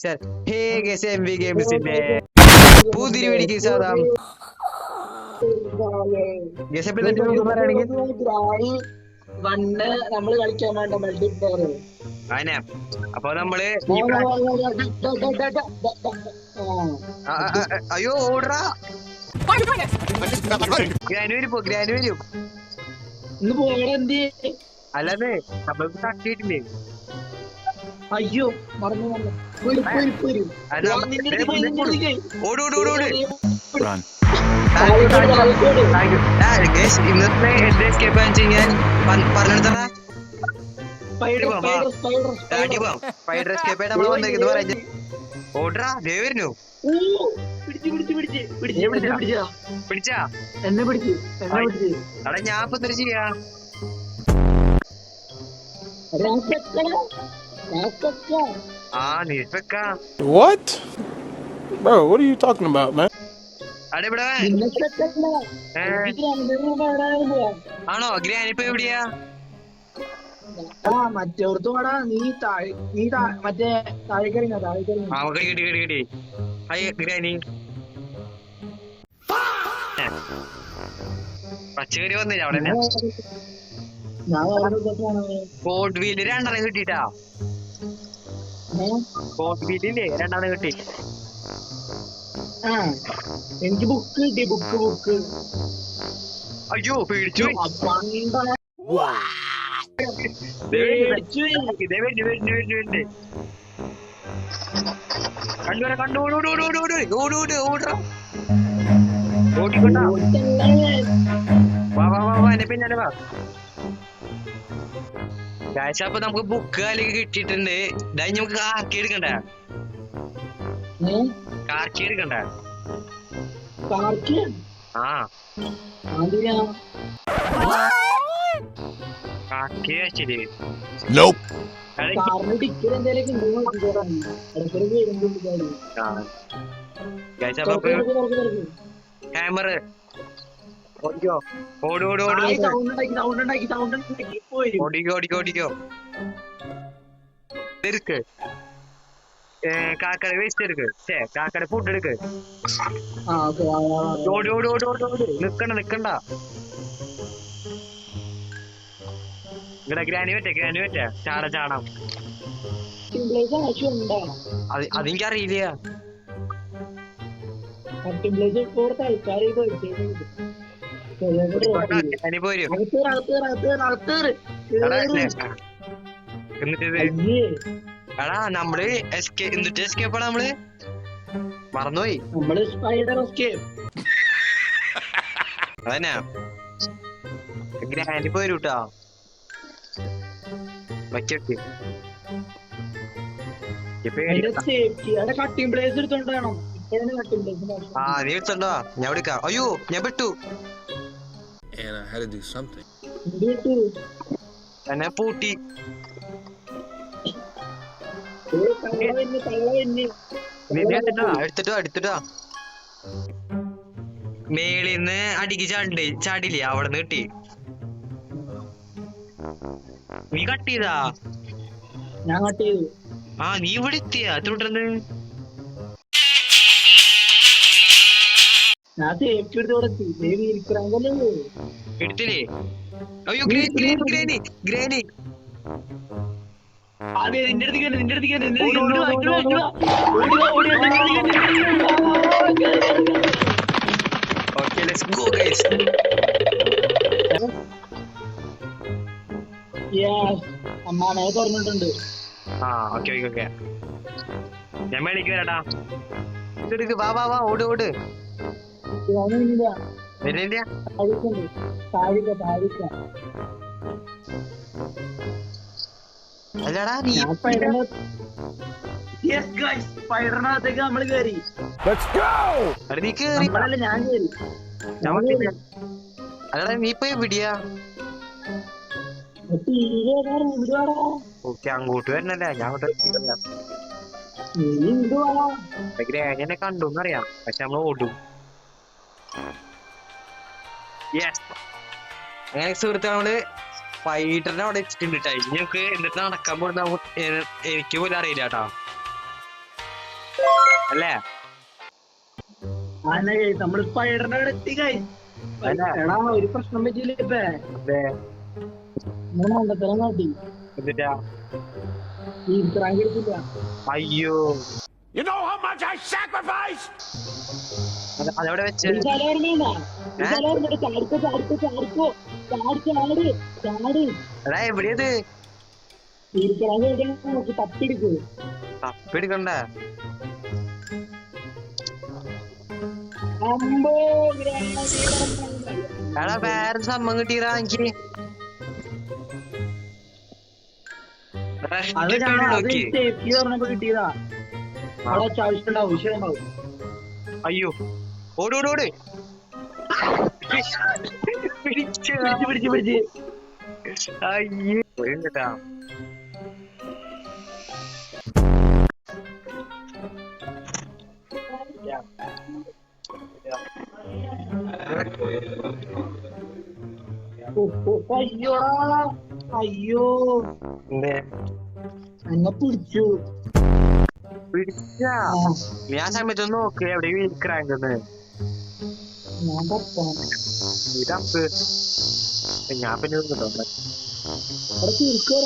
Hey guys MV ഗെയിംസിന്റെ പുതിയ വീഡിയോക്ക് സ്വാഗതം. ഗൈസ് അപ്പോൾ ഇന്നത്തെ വീഡിയോ പറയുകയാണെങ്കിൽ നമ്മള് കളിക്കാൻ വേണ്ട മൾട്ടിപ്ലെയർ അങ്ങനെ അപ്പൊ നമ്മള് അയ്യോ ഓടറാ ഗ്രാനു വരും ഇന്ന് പോകണ എന്ത് അല്ലാതെ നമ്മൾക്ക് തട്ടിയിട്ടില്ലേ? അയ്യോ മറന്നു ഇന്നത്തെ എന്റെ എസ്കേപ്പ് ഞാൻ പറഞ്ഞെടുത്തടാ സ്പൈഡർ എസ്കേപ്പ് ആയിട്ട് നമ്മള് വന്നേക്കുന്നത് പറഞ്ഞു. ഓടറാ ദേ വരുന്നു. പിടിച്ചാ എന്നെ പിടിച്ചു എടാ ഞാൻ ഇപ്പൊ എന്തൊരു ചെയ്യാ? What? Bro, what are you talking about, man? ആണോ ഗ്രാനിപ്പോ എവിടെയാ? മറ്റോർത്ത് വേടാ നീ മറ്റേ താഴേക്കറിഞ്ഞ ഗ്രാനി പച്ചക്കറി വന്നില്ല അവിടെ കോട്ട് വീല് 2 കിട്ടിട്ടാ. കോട്ട് വീലില്ലേ 2 കിട്ടി. എനിക്ക് ബുക്ക് കിട്ടി ബുക്ക്. അയ്യോ പേടിച്ചു. കണ്ടു ഓടിക്കൊണ്ടാ വാ എന്നെ പിന്നാലെ വാ. കാഴ്ച അപ്പൊ നമുക്ക് ബുക്ക് അല്ലെങ്കിൽ കിട്ടിയിട്ടുണ്ട്. ഇതായി നമുക്ക് കാർക്കി എടുക്കണ്ടേ? ആ കാർക്കി ശരി. ക്യാമറ ഓടിക്കോ ഇருக்கு കാക്കട വേസ്റ്റ് എടുക്ക്. കാക്കട ഫുഡ് എടുക്ക്. നിക്കണ്ട ഇവിടെ ഗ്രാനി പറ്റേ ചാടാം. അതെനിക്കറിയില്ല. എടാ നമ്മള് എന്നിട്ട് എസ്കേപ്പാണ് നമ്മള് മറന്നുപോയി. അതന്നെ ഗ്രാൻഡ് പോരൂട്ടാ വയ്ക്കട്ടെ. നീ എടുത്തോണ്ടോ? ഞാൻ എടുക്കാം. അയ്യോ ഞാൻ പെട്ടു. എന്നെ പൂട്ടി. എടുത്തിട്ടോ മേളിന്ന് അടിക്ക് ചാടില്ലേ? അവിടെ നിന്ന് കിട്ടി. നീ കട്ട് ചെയ്താ? ഞാൻ കട്ട് ചെയ്തു. നീ ഇവിടെ എത്തിയാ? എത്രണ്ടെന്ന് എടുത്തില്ലേ? അയ്യോ granny Okay, let's go guys. അമ്മാനെ പറഞ്ഞിട്ടുണ്ട്. ഓക്കെ ഞാൻ മേടിക്ക് വരാട്ടാ. വാ ഓട് വരുന്നില്ല. അല്ലടാ നീ സ്പൈഡറിനകത്തേക്ക് നമ്മള് കേറി. ഞാൻ കേറി. അല്ലടാ നീ ഇപ്പൊ എവിടെയാ? ഓക്കെ അങ്ങോട്ട് വരണല്ലേ? ഞാൻ ഗ്രാനിനെ കണ്ടുന്നറിയാം, പക്ഷെ നമ്മള് ഓടും. അങ്ങനെ സുഹൃത്തുക്കൾ നമ്മള് സ്പൈഡറിനെ അവിടെ വെച്ചിട്ടുണ്ട്. ഞങ്ങൾക്ക് എന്നിട്ട് നടക്കാൻ പോകുന്ന എനിക്ക് പോലും അറിയില്ല കേട്ടാ. അല്ലേ? ആന്നെ guys, നമ്മള് സ്പൈഡറിന്റെ അവിടെ എത്തി guys. അല്ല. എടാ ഒരു പ്രശ്നം പറ്റിയില്ല ഇപ്പേ. അതെ. ഞാൻ മണ്ടത്തരം കാട്ടി. എന്നിട്ടാ? ഈ റാങ്ക് എടുത്തില്ല. അയ്യോ, You know how much I sacrificed? അതെവിടെ വെച്ച്? ഈ സ്ഥലം ഓർമ്മയുണ്ടോ? ഈ സ്ഥലം ഓർമ്മയുണ്ടോ? ചാട്. എടാ എവിടെയത്? ഈ റാങ്ക് എടുക്കാൻ നോക്കി തപ്പിയെടുക്ക്. തപ്പെടുക്കണ്ട. അമ്പോ എടാ വേറെ സംഭവം കിട്ടിയടാ എനിക്ക്. അത് സേഫ്റ്റി പറഞ്ഞപ്പോ കിട്ടിയതാ. അവിടെ ആവശ്യമുണ്ടാവും, വിഷയമുണ്ടാവും. അയ്യോ, ഓടോട് പിടിച്ച് അയ്യോ കേട്ടാ. അയ്യോടാ, അയ്യോ എന്തേ എന്നെ പിടിച്ചു. പിടിച്ചാ? ഞാൻ സമയത്ത് നോക്ക് എവിടെ വീക്രാങ്കെന്ന്. ഞാൻ തപ്പാം. ഇതപ്പ് ഞാൻ പിന്നെ അവിടെ തിരിച്ചു